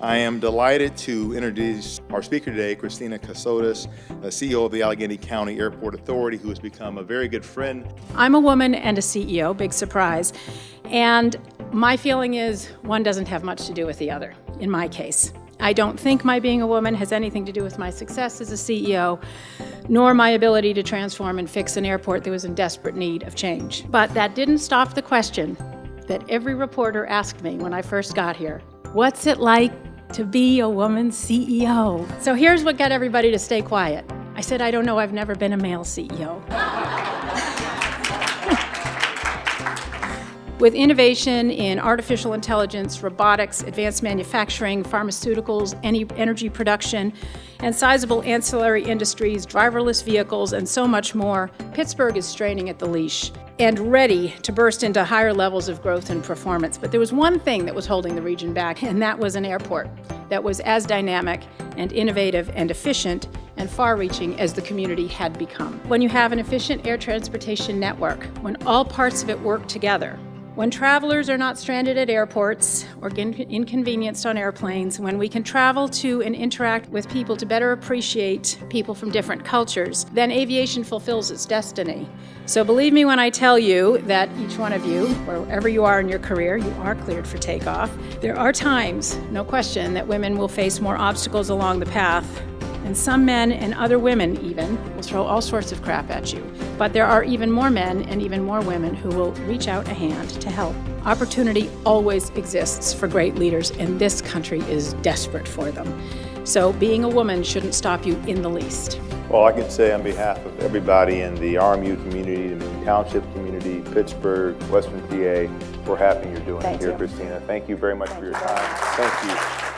I am delighted to introduce our speaker today, Christina Cassotis, CEO of the Allegheny County Airport Authority, who has become a very good friend. I'm a woman and a CEO, big surprise. And my feeling is one doesn't have much to do with the other, in my case. I don't think my being a woman has anything to do with my success as a CEO, nor my ability to transform and fix an airport that was in desperate need of change. But that didn't stop the question that every reporter asked me when I first got here. What's it like to be a woman CEO? So here's what got everybody to stay quiet. I said, I don't know, I've never been a male CEO. With innovation in artificial intelligence, robotics, advanced manufacturing, pharmaceuticals, energy production, and sizable ancillary industries, driverless vehicles, and so much more, Pittsburgh is straining at the leash and ready to burst into higher levels of growth and performance. But there was one thing that was holding the region back, and that was an airport that was as dynamic and innovative and efficient and far-reaching as the community had become. When you have an efficient air transportation network, when all parts of it work together, when travelers are not stranded at airports or inconvenienced on airplanes, when we can travel to and interact with people to better appreciate people from different cultures, then aviation fulfills its destiny. So believe me when I tell you that each one of you, wherever you are in your career, you are cleared for takeoff. There are times, no question, that women will face more obstacles along the path. And some men and other women even will throw all sorts of crap at you. But there are even more men and even more women who will reach out a hand to help. Opportunity always exists for great leaders, and this country is desperate for them. So being a woman shouldn't stop you in the least. Well, I can say on behalf of everybody in the RMU community, the township community, Pittsburgh, Western PA, we're happy you're doing it here, Christina. Thank you very much for your time. Thank you.